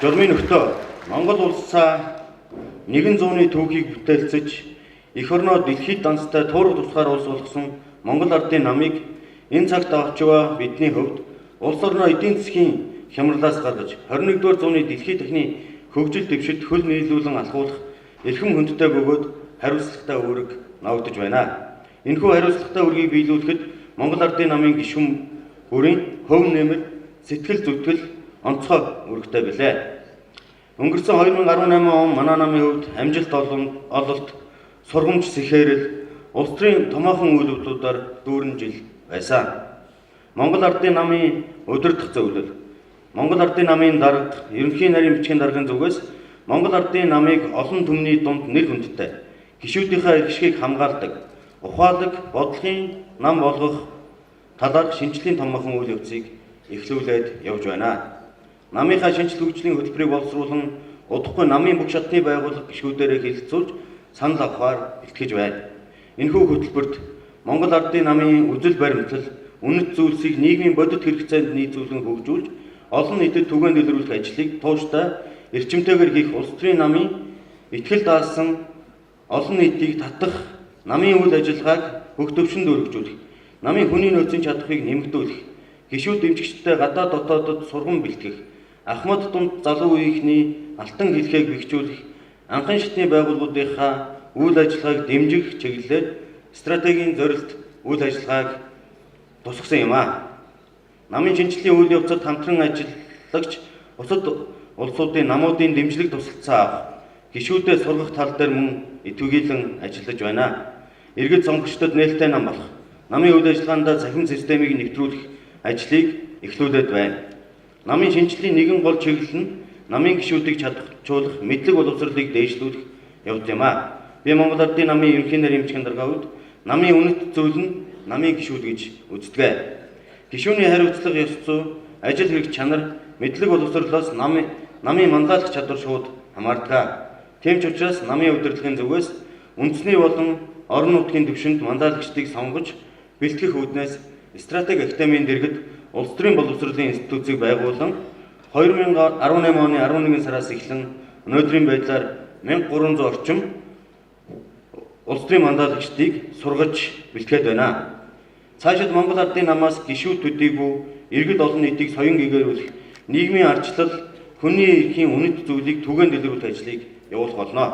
Журмын өгтөө Монгол улсаа нэгэн зууны түүхийг бүтээлцэж эх орноо дэлхийд данстай туурах тусгаар улс болгосон Монгол ардын намыг энэ цагт авч яваа бидний хувьд улс орноо эдийн засгийн хямралаас гаргаж 21-р зууны дэлхийн техникийн хөгжил дэвшилт хөл нийлүүлэн алхуулах эрхэм хүндтэй бөгөөд хариуцлагатай үүрэг навагдаж байна. Энэхүү хариуцлагатай үүргийг биелүүлэхэд Монгол ардын намын гишүүн бүрийн хөв нэмэр сэтгэл зүтгэл онцгой үүрэгтэй билээ. Өнгөрсөн 2018 он манай намын хувьд амжилт ололт, сургамж сэхээрэл, улс төрийн томоохон үйл явдлуудаар дүүрэн жил байсан. Монгол ардын намын удирдах зөвлөл, Монгол ардын намын дарга, ерөнхий нарийн бичгийн даргын зүгээс Монгол ардын намыг олон түмний дунд нэр хүндтэй, гишүүдийнхээ эрхшгийг хамгаалдаг, ухаалаг, бодлогын нам болгох талаар шинжлэлийн томоохон үйл явцыг эхлүүлээд явж байна. Намынхаа шинжлэх хөгжлийн хөтөлбөрийг боловсруулан удахгүй намын бүх шатны байгууллага гишүүдээрээ хэлэлцүүлж санал авахаар бэлтгэж байна. Энэхүү хөтөлбөрт Монгол ардын намын үзэл баримтлал, үнэт зүйлсийг нийгмийн бодит хэрэгцээнд нийцүүлэн хөгжүүлж, олон нийтэд түгээн дэлгэрүүлэх ажлыг тууштай, эрчимтэйгээр хийх улс төрийн намын итгэл даасан олон нийтийг татах, намын үйл ажиллагааг бүх төвшөнд өргөжүүлэх, намын хүний нөөцийн чадхыг нэмэгдүүлэх, гишүүд дэмжигчдтэй гадаад дотоодод сургам бэлтгэх, Ахмад дунд залуу үеийнхний алтан хэлхээг бэхжүүлэх, анхан шатны байгууллагуудынхаа үйл ажиллагааг дэмжих чиглэлээр стратегийн зорилт үйл ажиллагааг тусгасан юм а. Намын шинжилгээний үйл явцад хамтран ажиллагч бусад улсуудын намуудын дэмжлэг тусалцаа авах, гишүүдэд сургах тал дээр мөн итвэглэн ажиллаж байна. Иргэд сонгогчдод нээлттэй нам болох, намын үйл ажиллагаанд цахим системийг нэвтрүүлэх ажлыг эхлүүлээд байна. Намын шинжилгээний нэгэн гол чиглэл нь намын гишүүдийг чадваржуулах, мэдлэг боловсролыг дээшлүүлэх явдал юм а. Би Монгол ардын намын ерөнхий нарийн бичгийн даргын хувьд намын үнэт зүйл нь намын гишүүд гэж үздэг. Гишүүний хариуцлага, ёс зүй, ажил хэрэг чанар, мэдлэг боловсролоос намын манлайлах чадвар шууд хамаардаг. Тийм ч учраас намын удирдлагын зүгээс үндэсний болон орон нутгийн түвшинд манлайлагчдыг сонгож бэлтгэх үүднээс стратеги академийн дэргэд улс төрийн боловсролын институцийг байгуулан 2018 оны 11 сараас эхлэн өнөөдрийн байдлаар 1300 орчим улс төрийн манлайлагчдыг сургаж бэлтгээд байна. Цаашид Монгол ардын намаас гишүүд төдийгүй иргэд олон нийтийг соён гээгэрүүлэх, нийгмийн ардчлал, хүний эрхийн үнэт зүйлийг түгээн дэлгэрүүлэх ажлыг явуулах болно.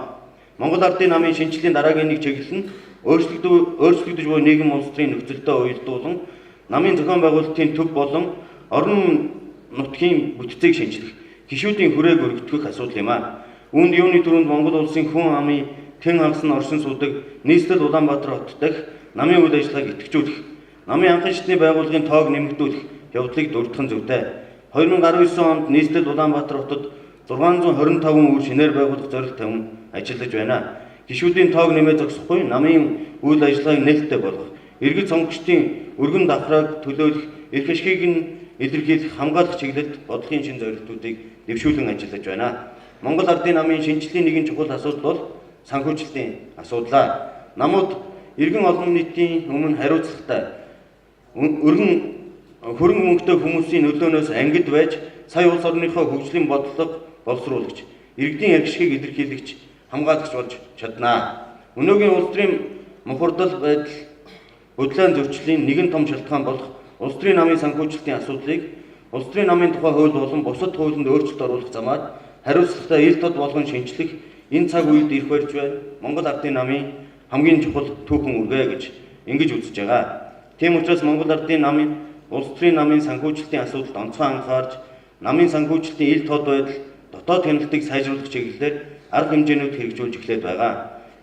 Монгол ардын намын шинжилгээний дараагийн нэг чиглэл нь өөрчлөгдөж буй нийгэм улс төрийн нөхцөлтэй уялдуулан намын зохион байгуулалтын төв болон орон нутгийн бүтцийг шинжлэх, гишүүдийн хүрээг өргөдгөх асуудал юм а. Үүнд юуны түрүүнд Монгол улсын хүн амын тэн хагас оршин суудаг нийслэл Улаанбаатар хот дахь намын үйл ажиллагааг идэвхжүүлэх, намын анхан шатны байгууллагын тоог нэмэгдүүлэх явдлыг дурдсан зүйтэй. 2019 онд нийслэл Улаанбаатар хотод 625 үр шинээр байгуулах зорилт тавин ажиллаж байна. Гишүүдийн тоог нэмээ зогсохгүй, намын үйл ажиллагааг нээлттэй болгох, иргэд сонгогчдын өргөн давхрааг төлөөлөх, эрх ашгийг нь илэрхийлэх, хамгаалах чиглэлд бодлогын шин зорилтуудыг дэвшүүлэн ажиллаж байна. Монгол ардын намын шинжилгээний нэгэн чухал асуудал бол санхүүжилтийн асуудал. Намууд иргэн олон нийтийн өмнө хариуцлагатай, хөрөнгө мөнгөтэй хүмүүсийн нөлөөнөөс ангид байж, сая улс орныхоо хөгжлийн бодлого боловсруулагч, иргэдийн эрх ашгийг илэрхийлэгч, хамгаалагч болж чаднаа. Өнөөгийн улс төрийн мухардал байдал хөдөлгөөний зөрчлийн нэгэн том шалтгаан болох улс төрийн намын санхүүжилтийн асуудлыг улс төрийн намын тухай хууль болон бусад хуулинд өөрчлөлт оруулах замаар хариуцлагатай ил тод болгон шинжлэх энэ цаг үед ирэх барьж байна. Монгол ардын намын хамгийн чухал түүхэн үргэ гэж ингэж үзэж байгаа. Тийм учраас Монгол ардын намын улс төрийн намын санхүүжилтийн асуудалд онцгой анхаарч, намын санхүүжилтийн ил тод байдал, дотоод хяналтыг сайжруулах чиглэлээр арга хэмжээнүүд хэрэгжүүлж эхлээд байгаа.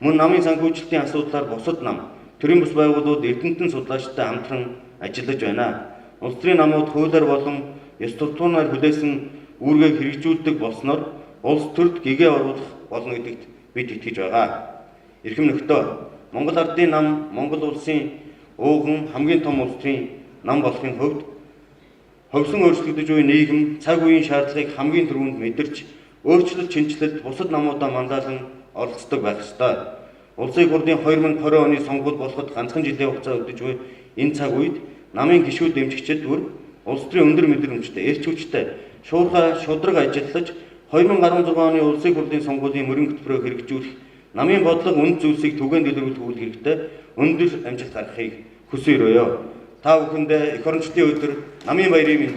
Мөн намын санхүүжилтийн асуудлаар бусад нам, төрийн бус байгууллагууд эрдэмтэн судлаачтай хамтран ажиллаж байна. Улс төрийн намууд хуулиар болон ёс суртахуунаар хүлээсэн үүргийг хэрэгжүүлдэг болсноор улс төрд гэгээ оруулах болно гэдэгт бид итгэж байгаа. Эрхэм нөхдөө, Монгол ардын нам Монгол улсын ууган хамгийн том улс төрийн нам болохын хувьд хөгсөн өөрчлөгдөж буй нийгэм, цаг үеийн шаардлагыг хамгийн түрүүнд мэдэрч, өөрчлөлт шинжилэлд бусад намуудаа манлайлан оролцдог байх ёстой. Улсын хурлын 2020 оны сонгуул болоход ганцхан жилийн хугацаа өгдөж буй энэ цаг үед намын гишүүд дэмжигчид бүр улс төрийн өндөр мэдрэмжтэй, эрч хүчтэй, шударга ажиллаж 2016 оны улсын хурлын сонгуулийн мөрөн хөтөлбөрөөр хэрэгжүүлэх намын бодлого үнд зүйлсийг түгээн дэлгэрүүлэх хэрэгтэй өндөр амжилт гаргахыг хүсье өрөөё. Та бүхэндээ эх орончдын өдөр намын баярын мэндийг